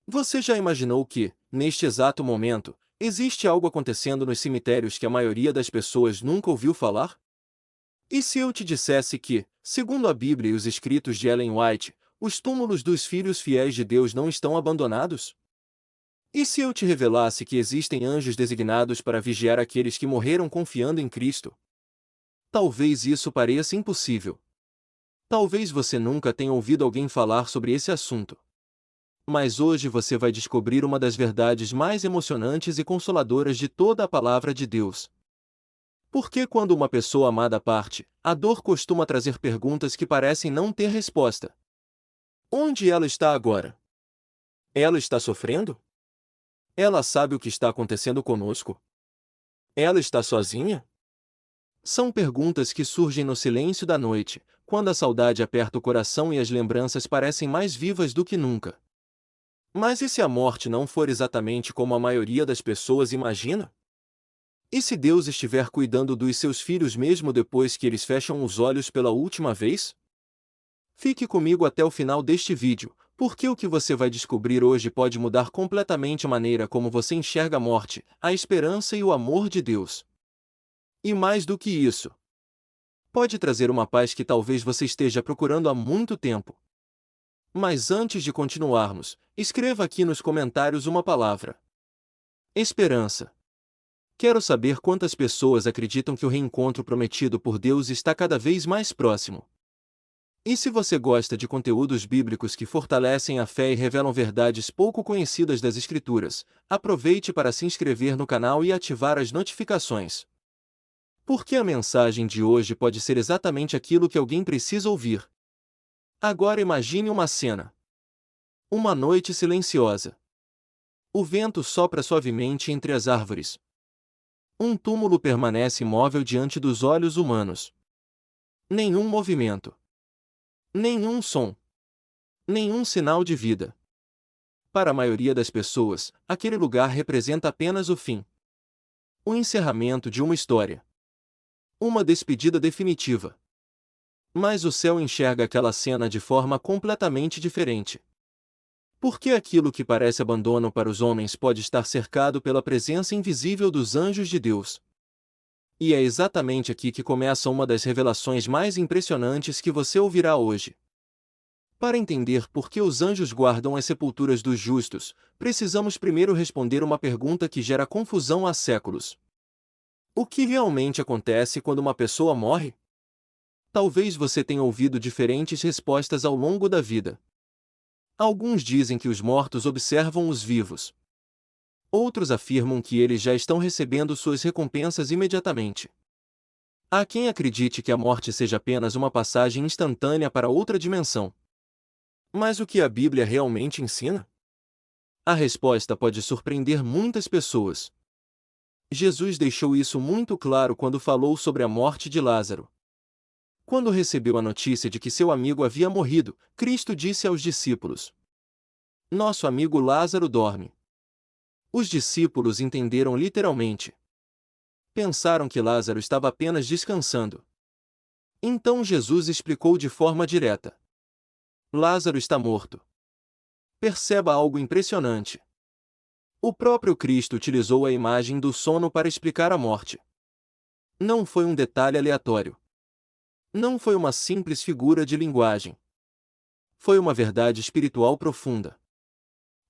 Você já imaginou que, neste exato momento, existe algo acontecendo nos cemitérios que a maioria das pessoas nunca ouviu falar? E se eu te dissesse que, segundo a Bíblia e os escritos de Ellen White, os túmulos dos filhos fiéis de Deus não estão abandonados? E se eu te revelasse que existem anjos designados para vigiar aqueles que morreram confiando em Cristo? Talvez isso pareça impossível. Talvez você nunca tenha ouvido alguém falar sobre esse assunto. Mas hoje você vai descobrir uma das verdades mais emocionantes e consoladoras de toda a palavra de Deus. Porque quando uma pessoa amada parte, a dor costuma trazer perguntas que parecem não ter resposta. Onde ela está agora? Ela está sofrendo? Ela sabe o que está acontecendo conosco? Ela está sozinha? São perguntas que surgem no silêncio da noite, quando a saudade aperta o coração e as lembranças parecem mais vivas do que nunca. Mas e se a morte não for exatamente como a maioria das pessoas imagina? E se Deus estiver cuidando dos seus filhos mesmo depois que eles fecham os olhos pela última vez? Fique comigo até o final deste vídeo, porque o que você vai descobrir hoje pode mudar completamente a maneira como você enxerga a morte, a esperança e o amor de Deus. E mais do que isso, pode trazer uma paz que talvez você esteja procurando há muito tempo. Mas antes de continuarmos, escreva aqui nos comentários uma palavra: esperança. Quero saber quantas pessoas acreditam que o reencontro prometido por Deus está cada vez mais próximo. E se você gosta de conteúdos bíblicos que fortalecem a fé e revelam verdades pouco conhecidas das Escrituras, aproveite para se inscrever no canal e ativar as notificações. Porque a mensagem de hoje pode ser exatamente aquilo que alguém precisa ouvir. Agora imagine uma cena. Uma noite silenciosa. O vento sopra suavemente entre as árvores. Um túmulo permanece imóvel diante dos olhos humanos. Nenhum movimento. Nenhum som. Nenhum sinal de vida. Para a maioria das pessoas, aquele lugar representa apenas o fim. O encerramento de uma história. Uma despedida definitiva. Mas o céu enxerga aquela cena de forma completamente diferente. Porque aquilo que parece abandono para os homens pode estar cercado pela presença invisível dos anjos de Deus. E é exatamente aqui que começa uma das revelações mais impressionantes que você ouvirá hoje. Para entender por que os anjos guardam as sepulturas dos justos, precisamos primeiro responder uma pergunta que gera confusão há séculos. O que realmente acontece quando uma pessoa morre? Talvez você tenha ouvido diferentes respostas ao longo da vida. Alguns dizem que os mortos observam os vivos. Outros afirmam que eles já estão recebendo suas recompensas imediatamente. Há quem acredite que a morte seja apenas uma passagem instantânea para outra dimensão. Mas o que a Bíblia realmente ensina? A resposta pode surpreender muitas pessoas. Jesus deixou isso muito claro quando falou sobre a morte de Lázaro. Quando recebeu a notícia de que seu amigo havia morrido, Cristo disse aos discípulos: Nosso amigo Lázaro dorme. Os discípulos entenderam literalmente. Pensaram que Lázaro estava apenas descansando. Então Jesus explicou de forma direta: Lázaro está morto. Perceba algo impressionante. O próprio Cristo utilizou a imagem do sono para explicar a morte. Não foi um detalhe aleatório. Não foi uma simples figura de linguagem. Foi uma verdade espiritual profunda.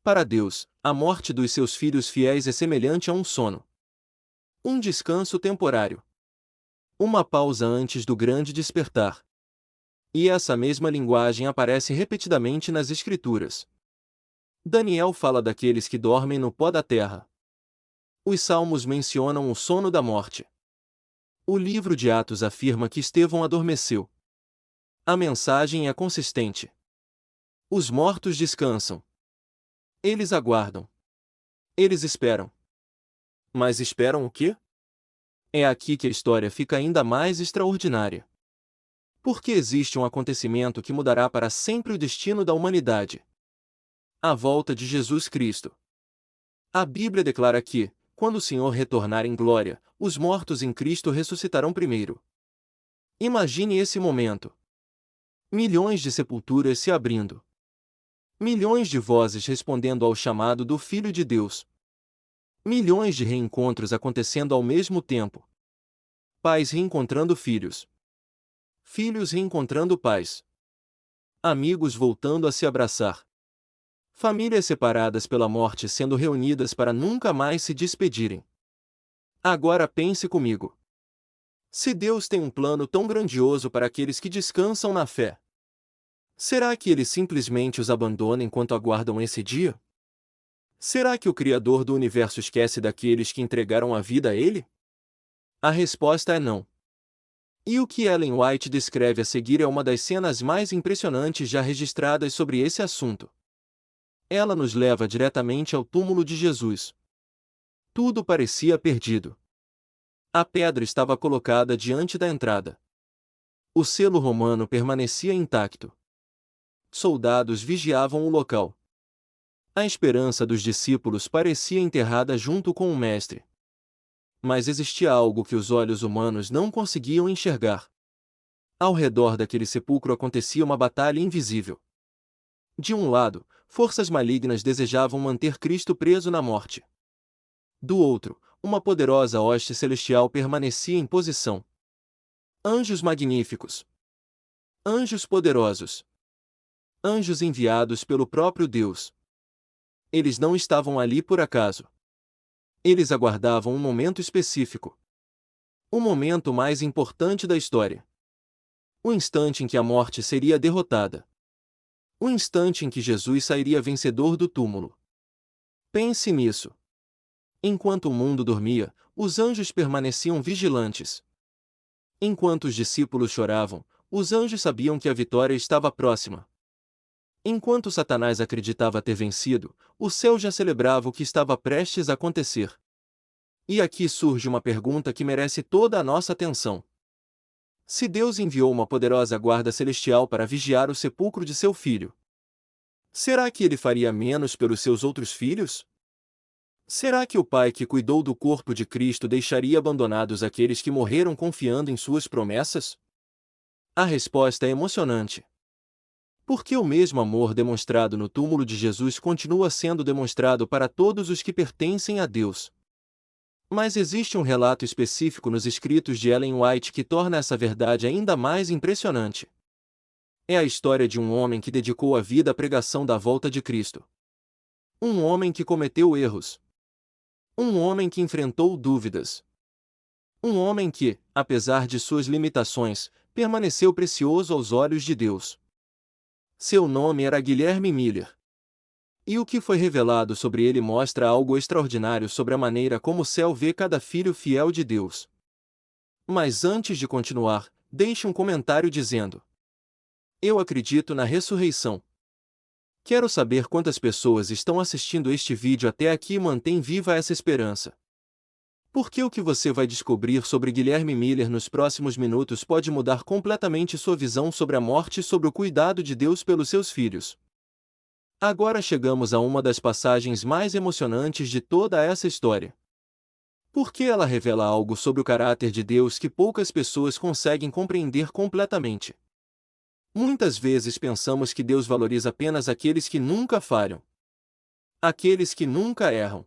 Para Deus, a morte dos seus filhos fiéis é semelhante a um sono. Um descanso temporário. Uma pausa antes do grande despertar. E essa mesma linguagem aparece repetidamente nas Escrituras. Daniel fala daqueles que dormem no pó da terra. Os Salmos mencionam o sono da morte. O livro de Atos afirma que Estevão adormeceu. A mensagem é consistente. Os mortos descansam. Eles aguardam. Eles esperam. Mas esperam o quê? É aqui que a história fica ainda mais extraordinária. Porque existe um acontecimento que mudará para sempre o destino da humanidade. A volta de Jesus Cristo. A Bíblia declara que, quando o Senhor retornar em glória, os mortos em Cristo ressuscitarão primeiro. Imagine esse momento. Milhões de sepulturas se abrindo. Milhões de vozes respondendo ao chamado do Filho de Deus. Milhões de reencontros acontecendo ao mesmo tempo. Pais reencontrando filhos. Filhos reencontrando pais. Amigos voltando a se abraçar. Famílias separadas pela morte sendo reunidas para nunca mais se despedirem. Agora pense comigo. Se Deus tem um plano tão grandioso para aqueles que descansam na fé, será que Ele simplesmente os abandona enquanto aguardam esse dia? Será que o Criador do universo esquece daqueles que entregaram a vida a Ele? A resposta é não. E o que Ellen White descreve a seguir é uma das cenas mais impressionantes já registradas sobre esse assunto. Ela nos leva diretamente ao túmulo de Jesus. Tudo parecia perdido. A pedra estava colocada diante da entrada. O selo romano permanecia intacto. Soldados vigiavam o local. A esperança dos discípulos parecia enterrada junto com o Mestre. Mas existia algo que os olhos humanos não conseguiam enxergar. Ao redor daquele sepulcro acontecia uma batalha invisível. De um lado, forças malignas desejavam manter Cristo preso na morte. Do outro, uma poderosa hoste celestial permanecia em posição. Anjos magníficos. Anjos poderosos. Anjos enviados pelo próprio Deus. Eles não estavam ali por acaso. Eles aguardavam um momento específico. O momento mais importante da história. O instante em que a morte seria derrotada. O instante em que Jesus sairia vencedor do túmulo. Pense nisso. Enquanto o mundo dormia, os anjos permaneciam vigilantes. Enquanto os discípulos choravam, os anjos sabiam que a vitória estava próxima. Enquanto Satanás acreditava ter vencido, o céu já celebrava o que estava prestes a acontecer. E aqui surge uma pergunta que merece toda a nossa atenção. Se Deus enviou uma poderosa guarda celestial para vigiar o sepulcro de seu filho, será que ele faria menos pelos seus outros filhos? Será que o Pai que cuidou do corpo de Cristo deixaria abandonados aqueles que morreram confiando em suas promessas? A resposta é emocionante. Porque o mesmo amor demonstrado no túmulo de Jesus continua sendo demonstrado para todos os que pertencem a Deus. Mas existe um relato específico nos escritos de Ellen White que torna essa verdade ainda mais impressionante. É a história de um homem que dedicou a vida à pregação da volta de Cristo. Um homem que cometeu erros. Um homem que enfrentou dúvidas. Um homem que, apesar de suas limitações, permaneceu precioso aos olhos de Deus. Seu nome era Guilherme Miller. E o que foi revelado sobre ele mostra algo extraordinário sobre a maneira como o céu vê cada filho fiel de Deus. Mas antes de continuar, deixe um comentário dizendo: eu acredito na ressurreição. Quero saber quantas pessoas estão assistindo este vídeo até aqui e mantêm viva essa esperança. Porque o que você vai descobrir sobre Guilherme Miller nos próximos minutos pode mudar completamente sua visão sobre a morte e sobre o cuidado de Deus pelos seus filhos. Agora chegamos a uma das passagens mais emocionantes de toda essa história. Porque ela revela algo sobre o caráter de Deus que poucas pessoas conseguem compreender completamente. Muitas vezes pensamos que Deus valoriza apenas aqueles que nunca falham. Aqueles que nunca erram.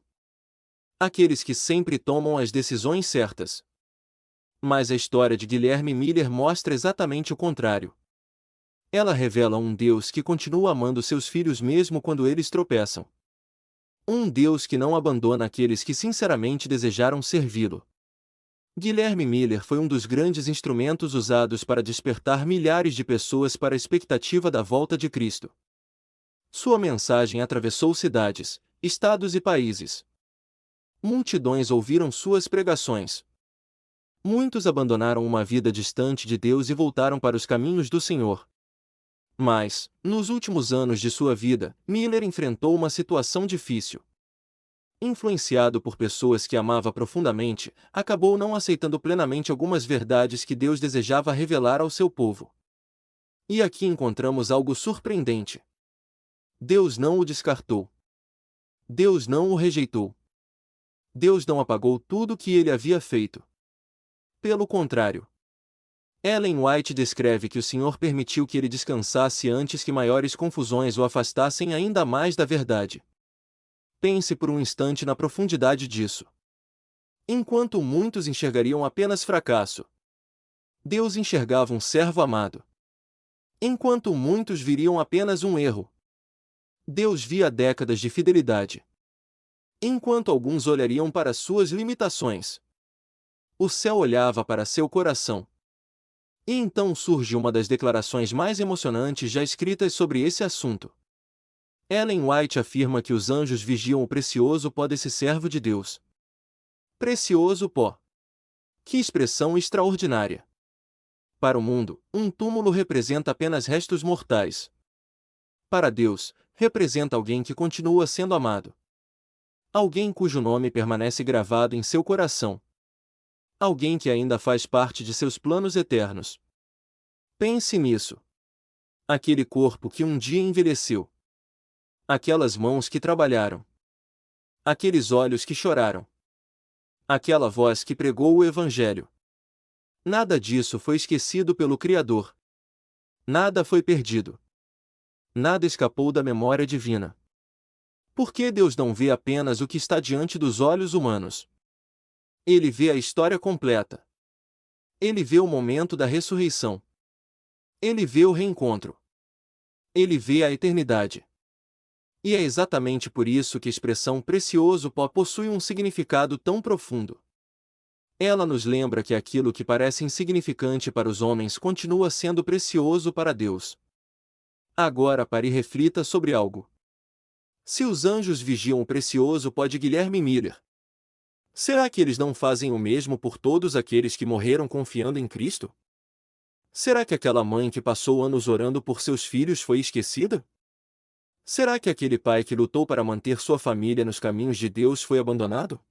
Aqueles que sempre tomam as decisões certas. Mas a história de Guilherme Miller mostra exatamente o contrário. Ela revela um Deus que continua amando seus filhos mesmo quando eles tropeçam. Um Deus que não abandona aqueles que sinceramente desejaram servi-lo. Guilherme Miller foi um dos grandes instrumentos usados para despertar milhares de pessoas para a expectativa da volta de Cristo. Sua mensagem atravessou cidades, estados e países. Multidões ouviram suas pregações. Muitos abandonaram uma vida distante de Deus e voltaram para os caminhos do Senhor. Mas, nos últimos anos de sua vida, Miller enfrentou uma situação difícil. Influenciado por pessoas que amava profundamente, acabou não aceitando plenamente algumas verdades que Deus desejava revelar ao seu povo. E aqui encontramos algo surpreendente. Deus não o descartou. Deus não o rejeitou. Deus não apagou tudo o que ele havia feito. Pelo contrário, Ellen White descreve que o Senhor permitiu que ele descansasse antes que maiores confusões o afastassem ainda mais da verdade. Pense por um instante na profundidade disso. Enquanto muitos enxergariam apenas fracasso, Deus enxergava um servo amado. Enquanto muitos viriam apenas um erro, Deus via décadas de fidelidade. Enquanto alguns olhariam para suas limitações, o céu olhava para seu coração. E então surge uma das declarações mais emocionantes já escritas sobre esse assunto. Ellen White afirma que os anjos vigiam o precioso pó desse servo de Deus. Precioso pó. Que expressão extraordinária! Para o mundo, um túmulo representa apenas restos mortais. Para Deus, representa alguém que continua sendo amado. Alguém cujo nome permanece gravado em seu coração. Alguém que ainda faz parte de seus planos eternos. Pense nisso. Aquele corpo que um dia envelheceu. Aquelas mãos que trabalharam. Aqueles olhos que choraram. Aquela voz que pregou o Evangelho. Nada disso foi esquecido pelo Criador. Nada foi perdido. Nada escapou da memória divina. Por que Deus não vê apenas o que está diante dos olhos humanos? Ele vê a história completa. Ele vê o momento da ressurreição. Ele vê o reencontro. Ele vê a eternidade. E é exatamente por isso que a expressão precioso pó possui um significado tão profundo. Ela nos lembra que aquilo que parece insignificante para os homens continua sendo precioso para Deus. Agora pare e reflita sobre algo. Se os anjos vigiam o precioso pó de Guilherme Miller, será que eles não fazem o mesmo por todos aqueles que morreram confiando em Cristo? Será que aquela mãe que passou anos orando por seus filhos foi esquecida? Será que aquele pai que lutou para manter sua família nos caminhos de Deus foi abandonado?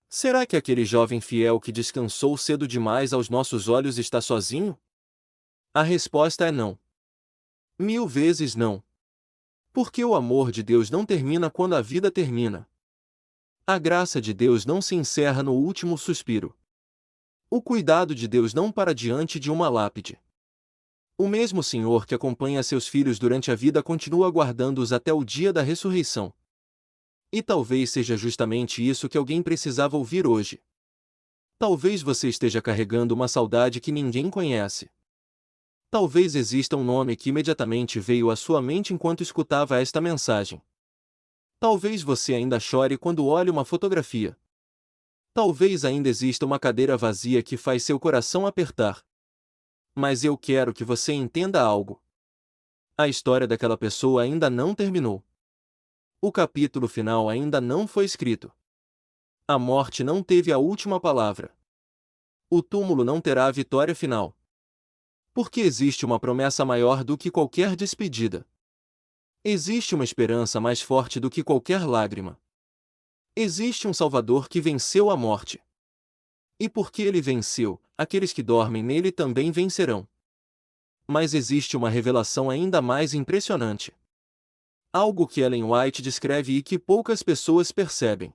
Será que aquele jovem fiel que descansou cedo demais aos nossos olhos está sozinho? A resposta é não. 1000 vezes não. Porque o amor de Deus não termina quando a vida termina. A graça de Deus não se encerra no último suspiro. O cuidado de Deus não para diante de uma lápide. O mesmo Senhor que acompanha seus filhos durante a vida continua guardando-os até o dia da ressurreição. E talvez seja justamente isso que alguém precisava ouvir hoje. Talvez você esteja carregando uma saudade que ninguém conhece. Talvez exista um nome que imediatamente veio à sua mente enquanto escutava esta mensagem. Talvez você ainda chore quando olha uma fotografia. Talvez ainda exista uma cadeira vazia que faz seu coração apertar. Mas eu quero que você entenda algo. A história daquela pessoa ainda não terminou. O capítulo final ainda não foi escrito. A morte não teve a última palavra. O túmulo não terá a vitória final. Porque existe uma promessa maior do que qualquer despedida. Existe uma esperança mais forte do que qualquer lágrima. Existe um Salvador que venceu a morte. E porque ele venceu, aqueles que dormem nele também vencerão. Mas existe uma revelação ainda mais impressionante. Algo que Ellen White descreve e que poucas pessoas percebem.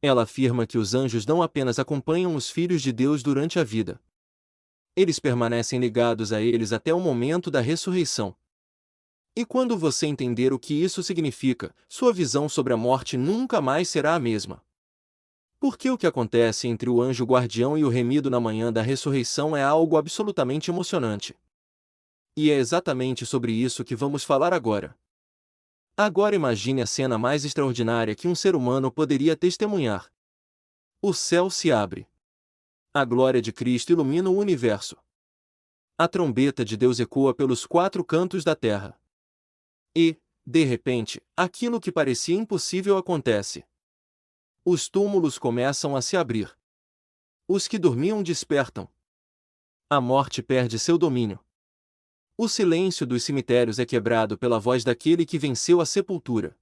Ela afirma que os anjos não apenas acompanham os filhos de Deus durante a vida. Eles permanecem ligados a eles até o momento da ressurreição. E quando você entender o que isso significa, sua visão sobre a morte nunca mais será a mesma. Porque o que acontece entre o anjo guardião e o remido na manhã da ressurreição é algo absolutamente emocionante. E é exatamente sobre isso que vamos falar agora. Agora imagine a cena mais extraordinária que um ser humano poderia testemunhar. O céu se abre. A glória de Cristo ilumina o universo. A trombeta de Deus ecoa pelos 4 cantos da terra. E, de repente, aquilo que parecia impossível acontece. Os túmulos começam a se abrir. Os que dormiam despertam. A morte perde seu domínio. O silêncio dos cemitérios é quebrado pela voz daquele que venceu a sepultura.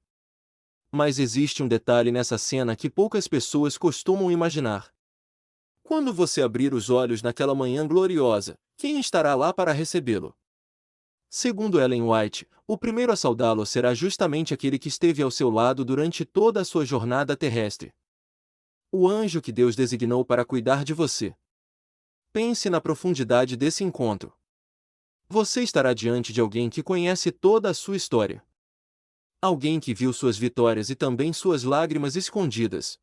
Mas existe um detalhe nessa cena que poucas pessoas costumam imaginar. Quando você abrir os olhos naquela manhã gloriosa, quem estará lá para recebê-lo? Segundo Ellen White, o primeiro a saudá-lo será justamente aquele que esteve ao seu lado durante toda a sua jornada terrestre. O anjo que Deus designou para cuidar de você. Pense na profundidade desse encontro. Você estará diante de alguém que conhece toda a sua história. Alguém que viu suas vitórias e também suas lágrimas escondidas.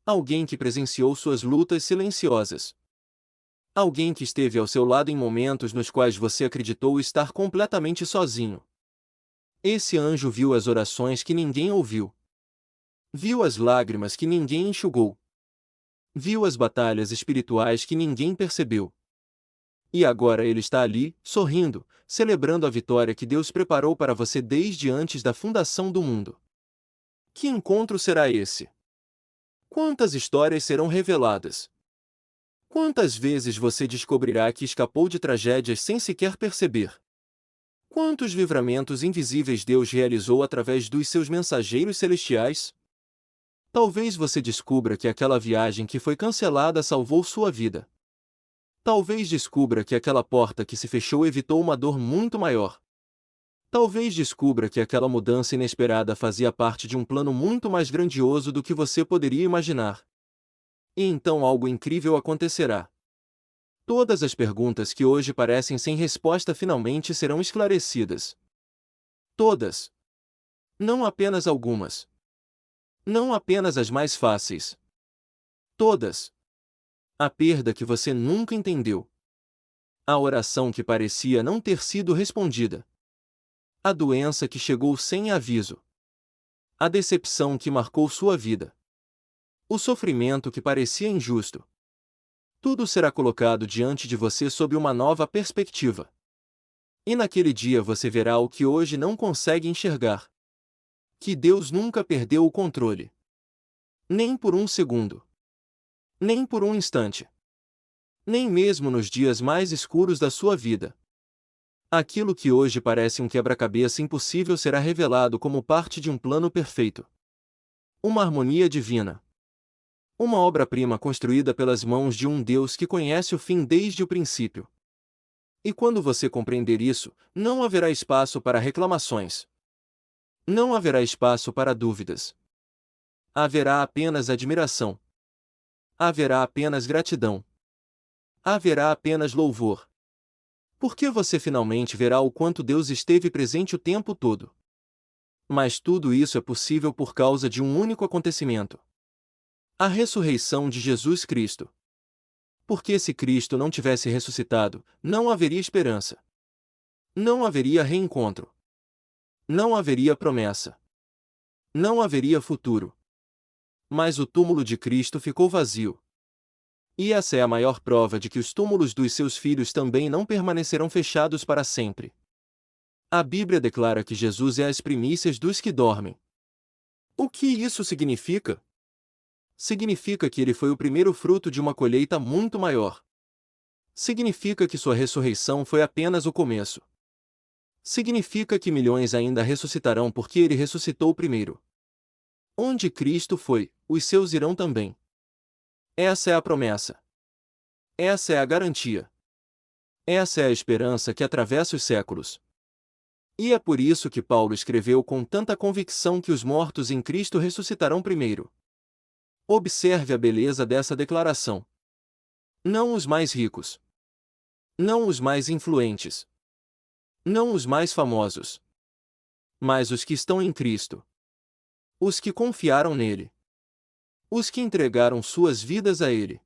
Alguém que presenciou suas lutas silenciosas. Alguém que esteve ao seu lado em momentos nos quais você acreditou estar completamente sozinho. Esse anjo viu as orações que ninguém ouviu. Viu as lágrimas que ninguém enxugou. Viu as batalhas espirituais que ninguém percebeu. E agora ele está ali, sorrindo, celebrando a vitória que Deus preparou para você desde antes da fundação do mundo. Que encontro será esse? Quantas histórias serão reveladas? Quantas vezes você descobrirá que escapou de tragédias sem sequer perceber? Quantos livramentos invisíveis Deus realizou através dos seus mensageiros celestiais? Talvez você descubra que aquela viagem que foi cancelada salvou sua vida. Talvez descubra que aquela porta que se fechou evitou uma dor muito maior. Talvez descubra que aquela mudança inesperada fazia parte de um plano muito mais grandioso do que você poderia imaginar. E então algo incrível acontecerá. Todas as perguntas que hoje parecem sem resposta finalmente serão esclarecidas. Todas. Não apenas algumas. Não apenas as mais fáceis. Todas. A perda que você nunca entendeu. A oração que parecia não ter sido respondida. A doença que chegou sem aviso. A decepção que marcou sua vida. O sofrimento que parecia injusto. Tudo será colocado diante de você sob uma nova perspectiva. E naquele dia você verá o que hoje não consegue enxergar. Que Deus nunca perdeu o controle. Nem por um segundo. Nem por um instante. Nem mesmo nos dias mais escuros da sua vida. Aquilo que hoje parece um quebra-cabeça impossível será revelado como parte de um plano perfeito. Uma harmonia divina. Uma obra-prima construída pelas mãos de um Deus que conhece o fim desde o princípio. E quando você compreender isso, não haverá espaço para reclamações. Não haverá espaço para dúvidas. Haverá apenas admiração. Haverá apenas gratidão. Haverá apenas louvor. Porque você finalmente verá o quanto Deus esteve presente o tempo todo. Mas tudo isso é possível por causa de um único acontecimento. A ressurreição de Jesus Cristo. Porque se Cristo não tivesse ressuscitado, não haveria esperança. Não haveria reencontro. Não haveria promessa. Não haveria futuro. Mas o túmulo de Cristo ficou vazio. E essa é a maior prova de que os túmulos dos seus filhos também não permanecerão fechados para sempre. A Bíblia declara que Jesus é as primícias dos que dormem. O que isso significa? Significa que ele foi o primeiro fruto de uma colheita muito maior. Significa que sua ressurreição foi apenas o começo. Significa que milhões ainda ressuscitarão porque ele ressuscitou primeiro. Onde Cristo foi, os seus irão também. Essa é a promessa. Essa é a garantia. Essa é a esperança que atravessa os séculos. E é por isso que Paulo escreveu com tanta convicção que os mortos em Cristo ressuscitarão primeiro. Observe a beleza dessa declaração. Não os mais ricos. Não os mais influentes. Não os mais famosos. Mas os que estão em Cristo. Os que confiaram nele. Os que entregaram suas vidas a ele.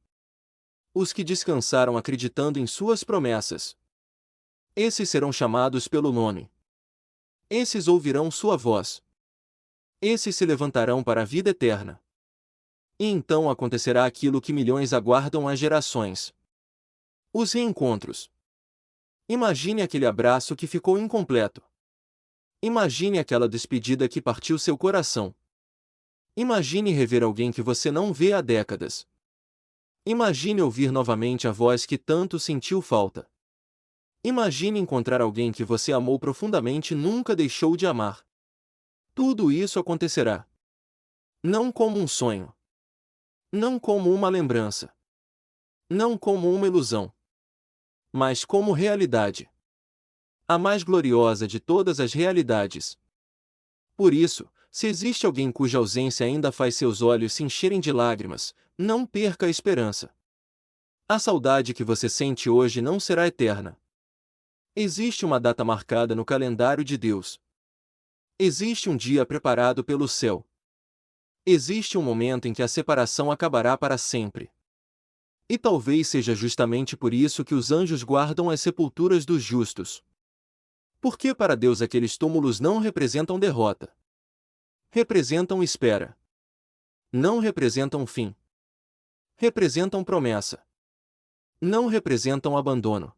Os que descansaram acreditando em suas promessas. Esses serão chamados pelo nome. Esses ouvirão sua voz. Esses se levantarão para a vida eterna. E então acontecerá aquilo que milhões aguardam há gerações. Os reencontros. Imagine aquele abraço que ficou incompleto. Imagine aquela despedida que partiu seu coração. Imagine rever alguém que você não vê há décadas. Imagine ouvir novamente a voz que tanto sentiu falta. Imagine encontrar alguém que você amou profundamente e nunca deixou de amar. Tudo isso acontecerá. Não como um sonho. Não como uma lembrança. Não como uma ilusão. Mas como realidade. A mais gloriosa de todas as realidades. Por isso, se existe alguém cuja ausência ainda faz seus olhos se encherem de lágrimas, não perca a esperança. A saudade que você sente hoje não será eterna. Existe uma data marcada no calendário de Deus. Existe um dia preparado pelo céu. Existe um momento em que a separação acabará para sempre. E talvez seja justamente por isso que os anjos guardam as sepulturas dos justos. Porque para Deus aqueles túmulos não representam derrota. Representam espera. Não representam fim. Representam promessa. Não representam abandono.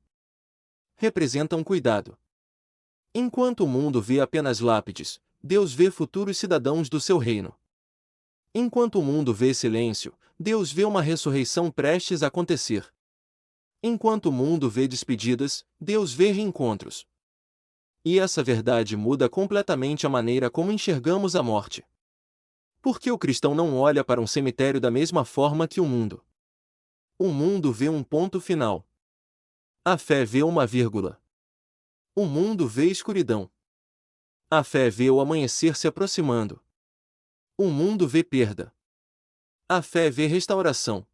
Representam cuidado. Enquanto o mundo vê apenas lápides, Deus vê futuros cidadãos do seu reino. Enquanto o mundo vê silêncio, Deus vê uma ressurreição prestes a acontecer. Enquanto o mundo vê despedidas, Deus vê reencontros. E essa verdade muda completamente a maneira como enxergamos a morte. Porque o cristão não olha para um cemitério da mesma forma que o mundo. O mundo vê um ponto final. A fé vê uma vírgula. O mundo vê escuridão. A fé vê o amanhecer se aproximando. O mundo vê perda. A fé vê restauração.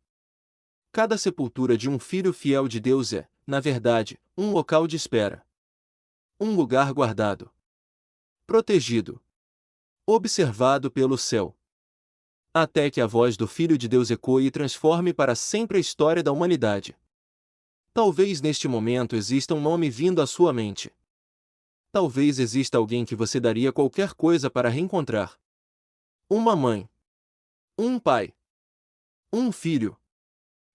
Cada sepultura de um filho fiel de Deus é, na verdade, um local de espera. Um lugar guardado. Protegido. Observado pelo céu. Até que a voz do Filho de Deus ecoe e transforme para sempre a história da humanidade. Talvez neste momento exista um nome vindo à sua mente. Talvez exista alguém que você daria qualquer coisa para reencontrar. Uma mãe. Um pai. Um filho.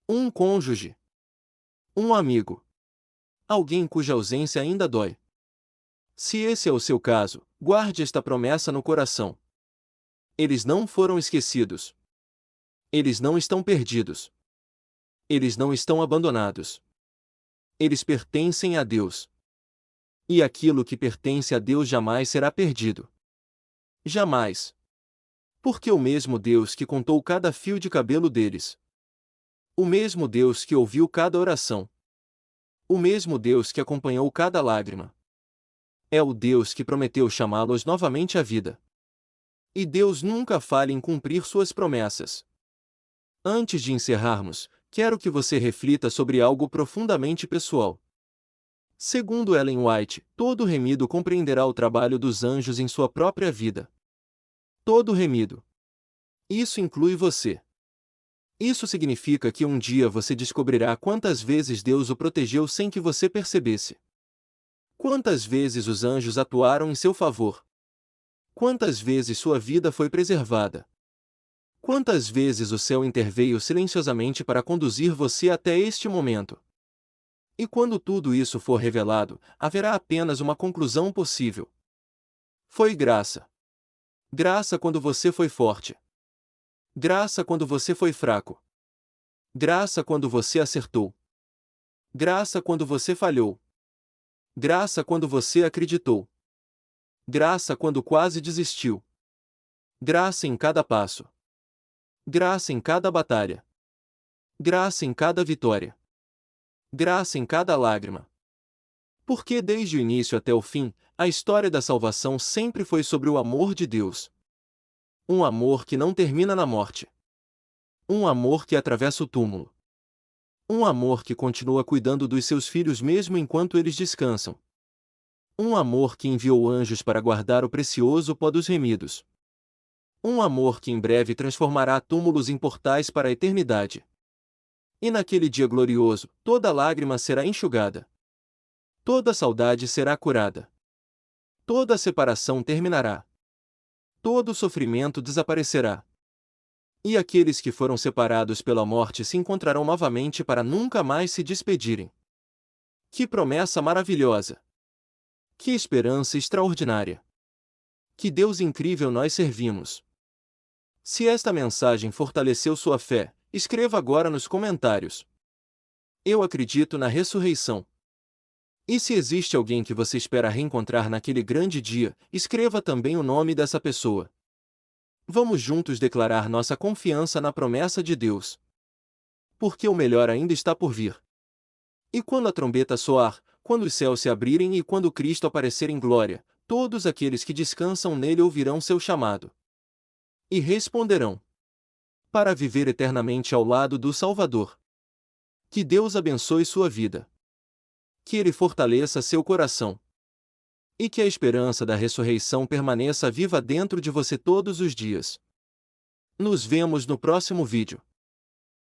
Um cônjuge. Um amigo. Alguém cuja ausência ainda dói. Se esse é o seu caso, guarde esta promessa no coração. Eles não foram esquecidos. Eles não estão perdidos. Eles não estão abandonados. Eles pertencem a Deus. E aquilo que pertence a Deus jamais será perdido. Jamais. Porque o mesmo Deus que contou cada fio de cabelo deles. O mesmo Deus que ouviu cada oração. O mesmo Deus que acompanhou cada lágrima. É o Deus que prometeu chamá-los novamente à vida. E Deus nunca falha em cumprir suas promessas. Antes de encerrarmos, quero que você reflita sobre algo profundamente pessoal. Segundo Ellen White, todo remido compreenderá o trabalho dos anjos em sua própria vida. Todo remido. Isso inclui você. Isso significa que um dia você descobrirá quantas vezes Deus o protegeu sem que você percebesse. Quantas vezes os anjos atuaram em seu favor. Quantas vezes sua vida foi preservada. Quantas vezes o céu interveio silenciosamente para conduzir você até este momento. E quando tudo isso for revelado, haverá apenas uma conclusão possível. Foi graça. Graça quando você foi forte. Graça quando você foi fraco. Graça quando você acertou. Graça quando você falhou. Graça quando você acreditou. Graça quando quase desistiu. Graça em cada passo. Graça em cada batalha. Graça em cada vitória. Graça em cada lágrima. Porque desde o início até o fim, a história da salvação sempre foi sobre o amor de Deus. Um amor que não termina na morte. Um amor que atravessa o túmulo. Um amor que continua cuidando dos seus filhos mesmo enquanto eles descansam. Um amor que enviou anjos para guardar o precioso pó dos remidos. Um amor que em breve transformará túmulos em portais para a eternidade. E naquele dia glorioso, toda lágrima será enxugada. Toda saudade será curada. Toda separação terminará. Todo sofrimento desaparecerá. E aqueles que foram separados pela morte se encontrarão novamente para nunca mais se despedirem. Que promessa maravilhosa! Que esperança extraordinária! Que Deus incrível nós servimos! Se esta mensagem fortaleceu sua fé, escreva agora nos comentários. Eu acredito na ressurreição. E se existe alguém que você espera reencontrar naquele grande dia, escreva também o nome dessa pessoa. Vamos juntos declarar nossa confiança na promessa de Deus. Porque o melhor ainda está por vir. E quando a trombeta soar, quando os céus se abrirem e quando Cristo aparecer em glória, todos aqueles que descansam nele ouvirão seu chamado. E responderão: para viver eternamente ao lado do Salvador. Que Deus abençoe sua vida. Que Ele fortaleça seu coração. E que a esperança da ressurreição permaneça viva dentro de você todos os dias. Nos vemos no próximo vídeo.